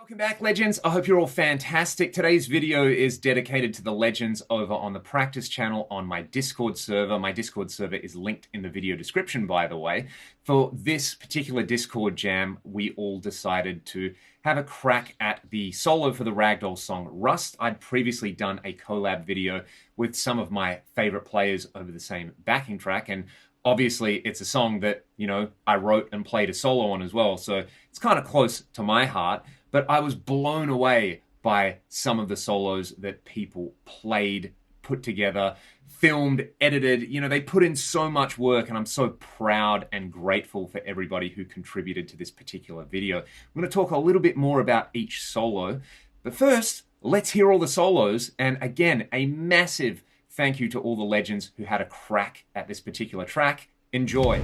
Welcome back, Legends. I hope you're all fantastic. Today's video is dedicated to the Legends over on the practice channel on my Discord server. My Discord server is linked in the video description, by the way. For this particular Discord jam, we all decided to have a crack at the solo for the Ragdoll song Rust. I'd previously done a collab video with some of my favorite players over the same backing track, and obviously it's a song that, you know, I wrote and played a solo on as well, so it's kind of close to my heart. But I was blown away by some of the solos that people played, put together, filmed, edited. You know, they put in so much work, and I'm so proud and grateful for everybody who contributed to this particular video. I'm going to talk a little bit more about each solo, but first, let's hear all the solos. And again, a massive thank you to all the legends who had a crack at this particular track. Enjoy.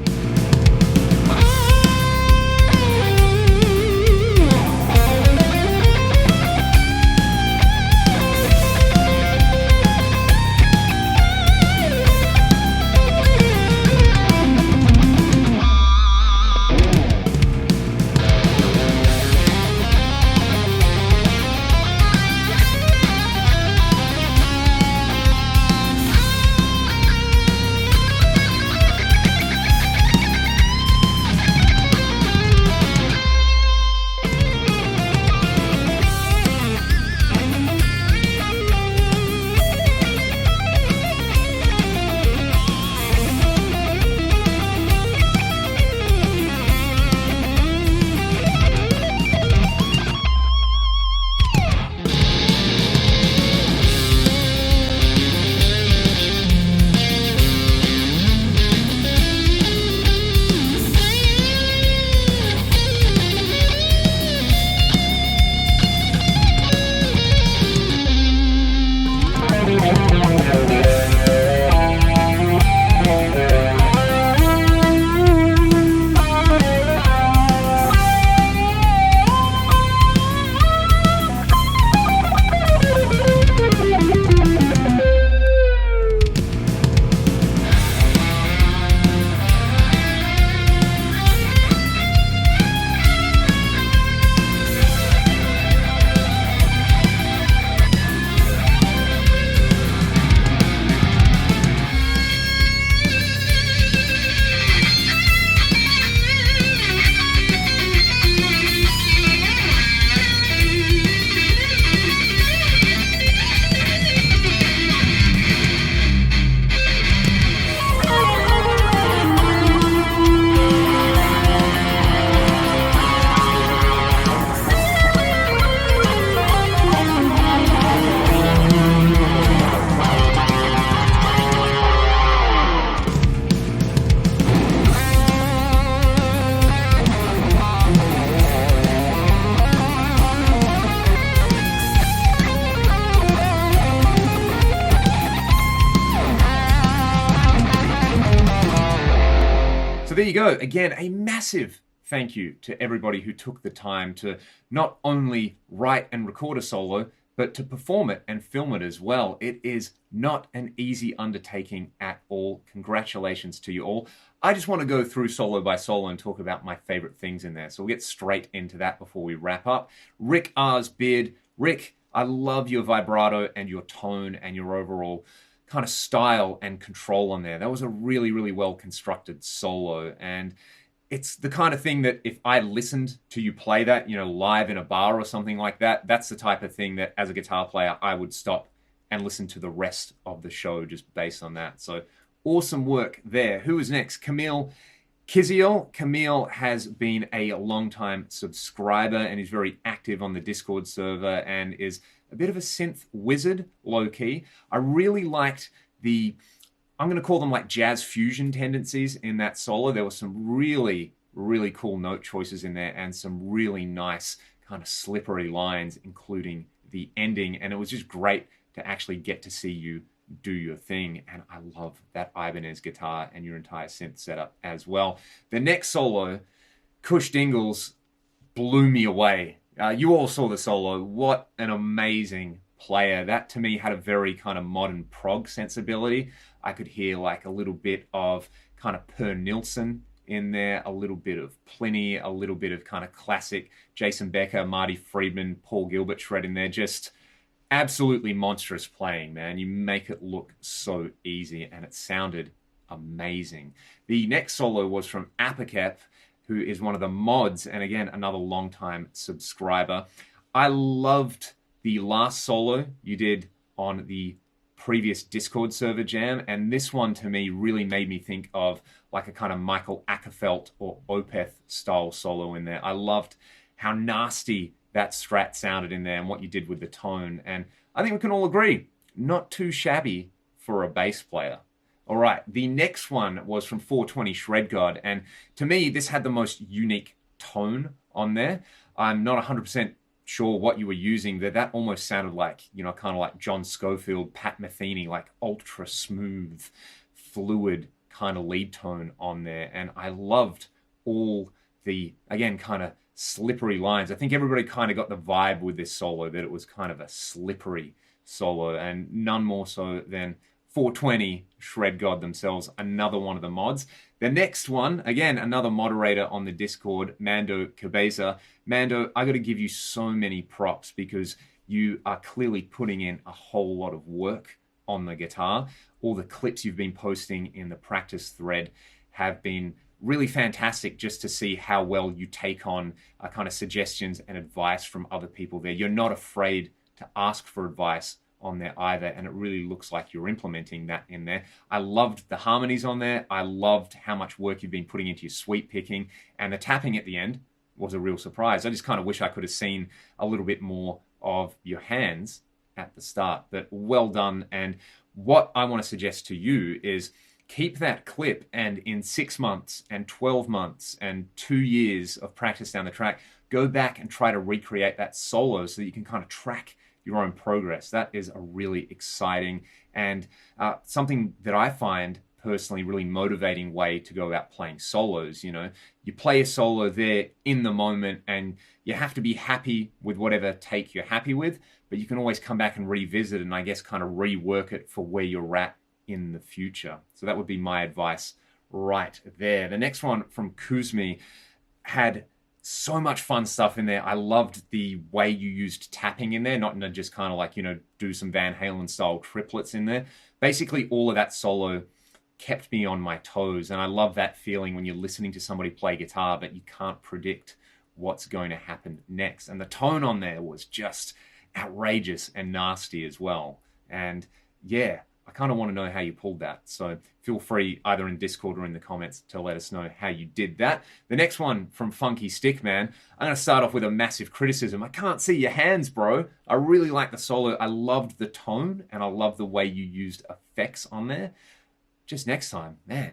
There you go. Again, a massive thank you to everybody who took the time to not only write and record a solo, but to perform it and film it as well. It is not an easy undertaking at all. Congratulations to you all. I just want to go through solo by solo and talk about my favorite things in there. So we'll get straight into that before we wrap up. Rick R's Beard. Rick, I love your vibrato and your tone and your overall kind of style and control on there. That was a really, really well constructed solo, and it's the kind of thing that if I listened to you play that, you know, live in a bar or something like that, that's the type of thing that as a guitar player I would stop and listen to the rest of the show just based on that. So awesome work there. Who is next? KISIEL. KAMIL has been a long-time subscriber and is very active on the Discord server and is a bit of a synth wizard, low-key. I really liked the, I'm going to call them like jazz fusion tendencies in that solo. There were some really, really cool note choices in there and some really nice kind of slippery lines, including the ending. And it was just great to actually get to see you do your thing. And I love that Ibanez guitar and your entire synth setup as well. The next solo, KUSHDINGLES, blew me away. You all saw the solo. What an amazing player. That to me had a very kind of modern prog sensibility. I could hear like a little bit of kind of Per Nilsson in there, a little bit of Pliny, a little bit of kind of classic Jason Becker, Marty Friedman, Paul Gilbert shred in there. Just absolutely monstrous playing, man. You make it look so easy, and it sounded amazing. The next solo was from APAKEP, who is one of the mods, and again, another long-time subscriber. I loved the last solo you did on the previous Discord server jam, and this one to me really made me think of like a kind of Michael Ackerfeld or Opeth style solo in there. I loved how nasty that strat sounded in there and what you did with the tone, and I think we can all agree, not too shabby for a bass player. All right, the next one was from 420 Shred God, and to me, this had the most unique tone on there. I'm not 100% sure what you were using. That almost sounded like, you know, kind of like John Scofield, Pat Metheny, like ultra smooth, fluid kind of lead tone on there. And I loved all the, again, kind of slippery lines. I think everybody kind of got the vibe with this solo that it was kind of a slippery solo, and none more so than 420 Shred God themselves, another one of the mods. The next one, again, another moderator on the Discord, MANDO KABEZA. Mando, I got to give you so many props because you are clearly putting in a whole lot of work on the guitar. All the clips you've been posting in the practice thread have been really fantastic just to see how well you take on kind of suggestions and advice from other people there. You're not afraid to ask for advice on there either, and it really looks like you're implementing that in there. I loved the harmonies on there. I loved how much work you've been putting into your sweep picking, and the tapping at the end was a real surprise. I just kind of wish I could have seen a little bit more of your hands at the start, but well done. And what I want to suggest to you is keep that clip, and in 6 months and 12 months and 2 years of practice down the track, go back and try to recreate that solo so that you can kind of track your own progress. That is a really exciting and something that I find personally really motivating way to go about playing solos. You know, you play a solo there in the moment and you have to be happy with whatever take you're happy with, but you can always come back and revisit and I guess kind of rework it for where you're at in the future. So that would be my advice right there. The next one from KUSHDINGLES had so much fun stuff in there. I loved the way you used tapping in there, not just kind of like, you know, do some Van Halen style triplets in there. Basically, all of that solo kept me on my toes. And I love that feeling when you're listening to somebody play guitar, but you can't predict what's going to happen next. And the tone on there was just outrageous and nasty as well. And yeah, I kind of want to know how you pulled that. So feel free either in Discord or in the comments to let us know how you did that. The next one from Funky Stickman. I'm going to start off with a massive criticism. I can't see your hands, bro. I really like the solo. I loved the tone and I love the way you used effects on there. Just next time, man,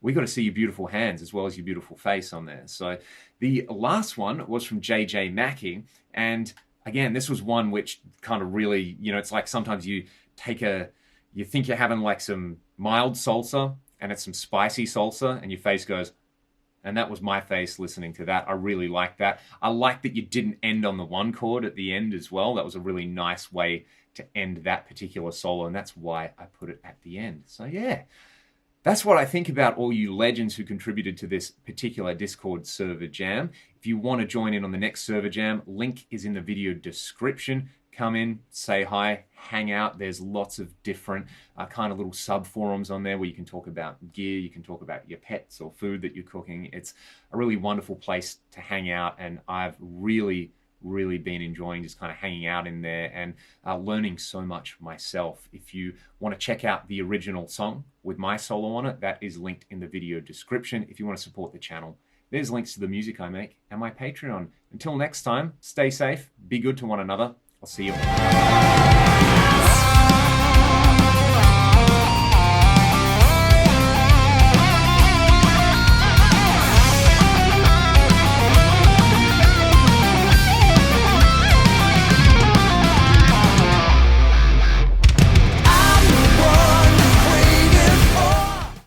we got to see your beautiful hands as well as your beautiful face on there. So the last one was from JJMACKEY. And again, this was one which kind of really, you know, it's like sometimes you take you think you're having like some mild salsa and it's some spicy salsa and your face goes, and that was my face listening to that. I really like that. I like that you didn't end on the one chord at the end as well. That was a really nice way to end that particular solo, and that's why I put it at the end. So yeah, that's what I think about all you legends who contributed to this particular Discord server jam. If you want to join in on the next server jam, link is in the video description. Come in, say hi, hang out. There's lots of different kind of little sub forums on there where you can talk about gear, you can talk about your pets or food that you're cooking. It's a really wonderful place to hang out, and I've really been enjoying just kind of hanging out in there and learning so much myself. If you want to check out the original song with my solo on it, that is linked in the video description. If you want to support the channel, there's links to the music I make and my Patreon. Until next time, stay safe, be good to one another. I'll see you.